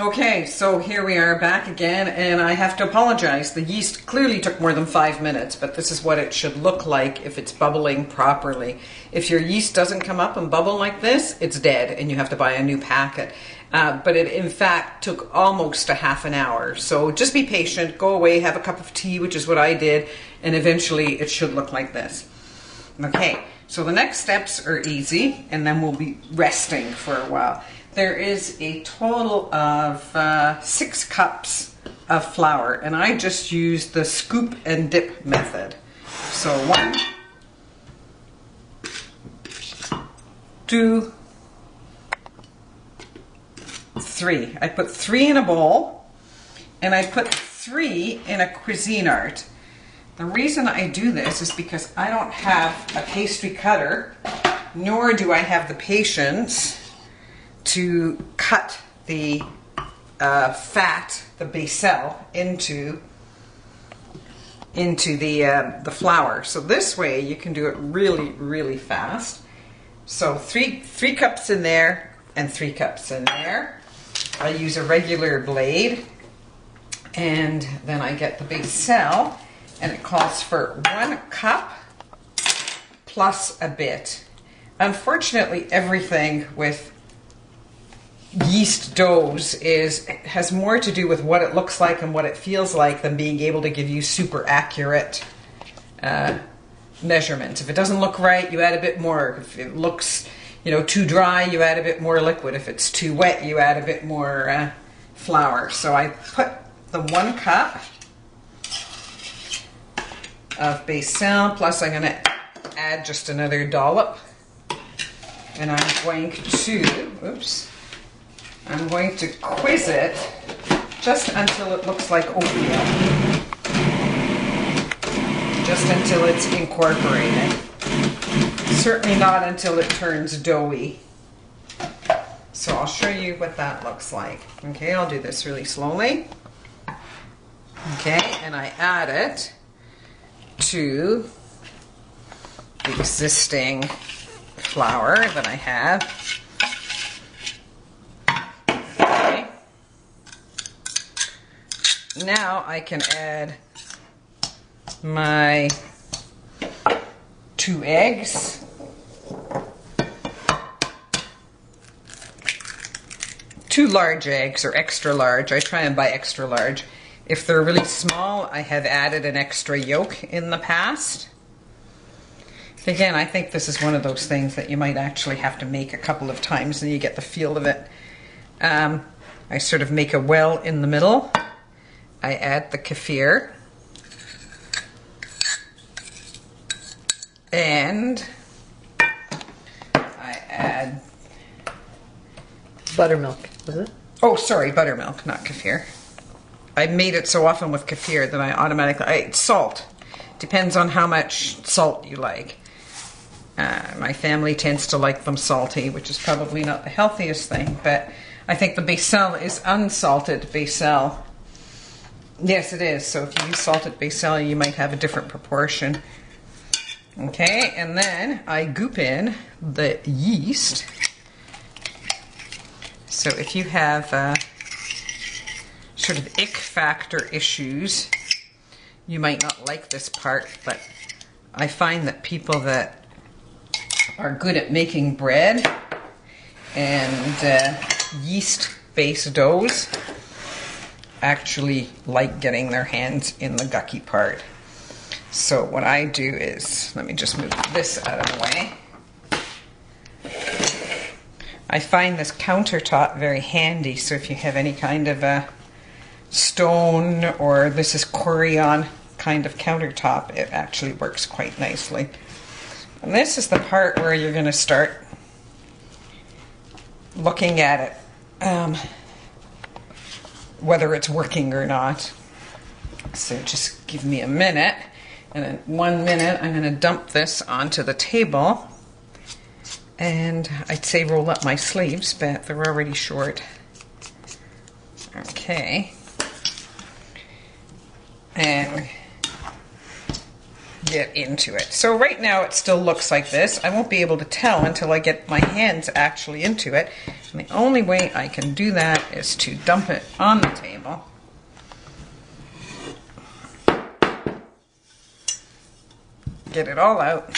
Okay, so here we are back again, and I have to apologize. The yeast clearly took more than 5 minutes, but this is what it should look like if it's bubbling properly. If your yeast doesn't come up and bubble like this, it's dead, and you have to buy a new packet. But it, in fact, took almost a half an hour. So just be patient, go away, have a cup of tea, which is what I did, and eventually it should look like this. Okay, so the next steps are easy, and then we'll be resting for a while. There is a total of 6 cups of flour, and I just use the scoop and dip method. So 1, 2, 3. I put 3 in a bowl, and I put 3 in a Cuisinart. The reason I do this is because I don't have a pastry cutter, nor do I have the patience to cut the fat, the becel, into the flour. So this way you can do it really, really fast. So three cups in there and 3 cups in there. I use a regular blade, and then I get the becel, and it calls for 1 cup plus a bit. Unfortunately, everything with yeast doughs has more to do with what it looks like and what it feels like than being able to give you super accurate measurements. If it doesn't look right, you add a bit more. If it looks, too dry, you add a bit more liquid. If it's too wet, you add a bit more flour. So I put the 1 cup of becel, plus I'm going to add just another dollop, and I'm going to quiz it just until it looks like oatmeal, just until it's incorporated. Certainly not until it turns doughy. So I'll show you what that looks like. Okay, I'll do this really slowly. Okay, and I add it to the existing flour that I have. Okay. Now I can add my 2 eggs. 2 large eggs, or extra large. I try and buy extra large. If they're really small, I have added an extra yolk in the past. Again, I think this is one of those things that you might actually have to make a couple of times and you get the feel of it. I sort of make a well in the middle. I add the kefir. And I add buttermilk, was it? Oh, sorry, buttermilk, not kefir. I made it so often with kefir that I automatically... salt. Depends on how much salt you like. My family tends to like them salty, which is probably not the healthiest thing, but I think the becel is unsalted becel. Yes, it is. So if you use salted becel, you might have a different proportion. Okay, and then I goop in the yeast. So if you have sort of ick factor issues, you might not like this part, but I find that people that are good at making bread and yeast-based doughs actually like getting their hands in the gucky part. So what I do is, let me just move this out of the way. I find this countertop very handy, so if you have any kind of a stone, or this is Corian kind of countertop, it actually works quite nicely. And this is the part where you're going to start looking at it, whether it's working or not. So just give me a minute, and in 1 minute I'm going to dump this onto the table. And I'd say roll up my sleeves, but they're already short. Okay. And get into it. So right now it still looks like this. I won't be able to tell until I get my hands actually into it. And the only way I can do that is to dump it on the table. Get it all out.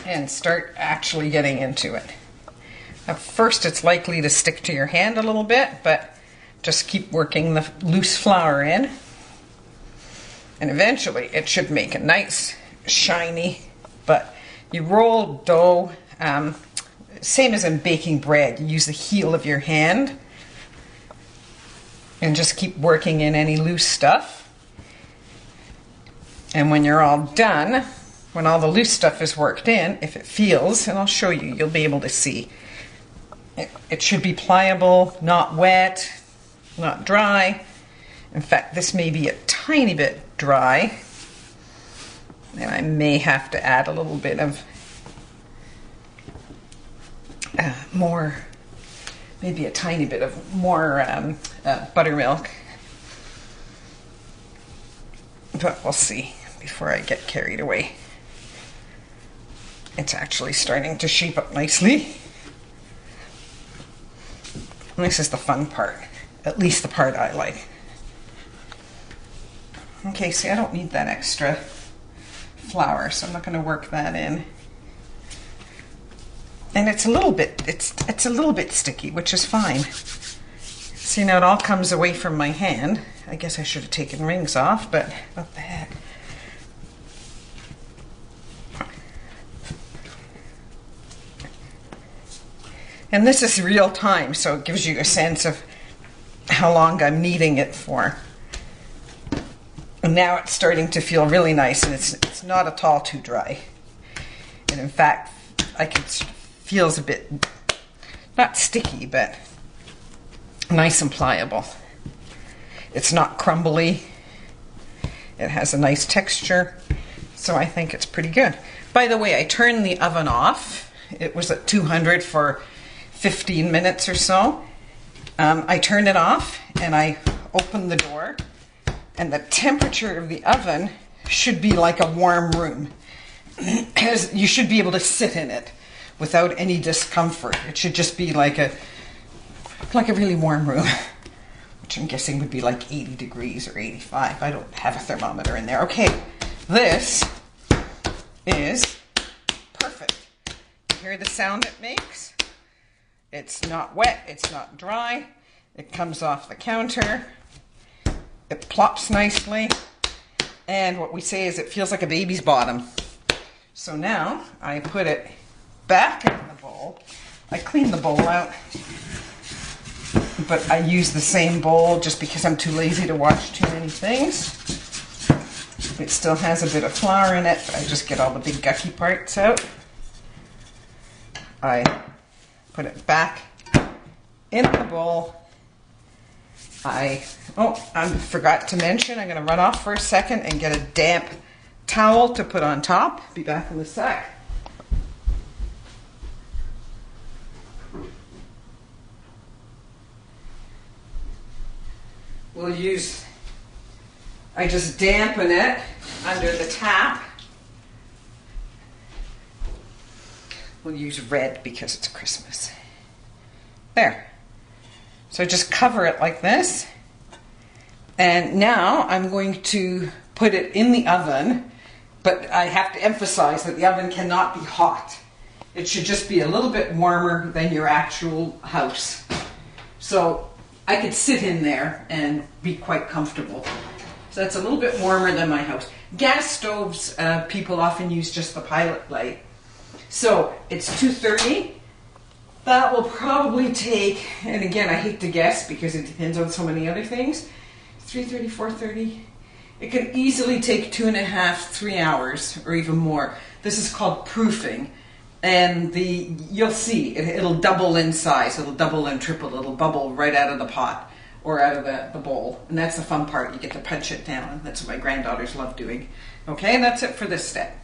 And start actually getting into it. At first it's likely to stick to your hand a little bit, but just keep working the loose flour in. And eventually it should make a nice, shiny, but you roll dough, same as in baking bread. You use the heel of your hand and just keep working in any loose stuff. And when you're all done, when all the loose stuff is worked in, if it feels, and I'll show you, you'll be able to see, it should be pliable, not wet, not dry. In fact, this may be a tiny bit dry, and I may have to add a little bit of more, maybe a tiny bit of more buttermilk. But we'll see before I get carried away. It's actually starting to shape up nicely. And this is the fun part, at least the part I like. Okay, see, I don't need that extra flour, so I'm not going to work that in. And it's a little bit, it's a little bit sticky, which is fine. See, now it all comes away from my hand. I guess I should have taken rings off, but what the heck. And this is real time, so it gives you a sense of how long I'm kneading it for. And now it's starting to feel really nice, and it's not at all too dry. And in fact, feels a bit, not sticky, but nice and pliable. It's not crumbly. It has a nice texture, so I think it's pretty good. By the way, I turned the oven off. It was at 200 for 15 minutes or so. I turned it off and I opened the door, and the temperature of the oven should be like a warm room. Because you should be able to sit in it without any discomfort. It should just be like a really warm room, which I'm guessing would be like 80 degrees or 85. I don't have a thermometer in there. Okay, this is perfect. You hear the sound it makes? It's not wet, it's not dry. It comes off the counter. It plops nicely. And what we say is it feels like a baby's bottom. So now I put it back in the bowl. I clean the bowl out, but I use the same bowl just because I'm too lazy to wash too many things. It still has a bit of flour in it, but I just get all the big gucky parts out. I put it back in the bowl. I forgot to mention, I'm going to run off for a second and get a damp towel to put on top. Be back in a sec. I just dampen it under the tap. We'll use red because it's Christmas. There. So just cover it like this. And now I'm going to put it in the oven, but I have to emphasize that the oven cannot be hot. It should just be a little bit warmer than your actual house. So I could sit in there and be quite comfortable. So that's a little bit warmer than my house. Gas stoves, people often use just the pilot light. So it's 2:30. That will probably take, and again, I hate to guess because it depends on so many other things, 3:30, 4:30. It can easily take 2.5, 3 hours or even more. This is called proofing. And you'll see, it'll double in size, it'll double and triple, it'll bubble right out of the pot or out of the bowl. And that's the fun part, you get to punch it down. That's what my granddaughters love doing. Okay, that's it for this step.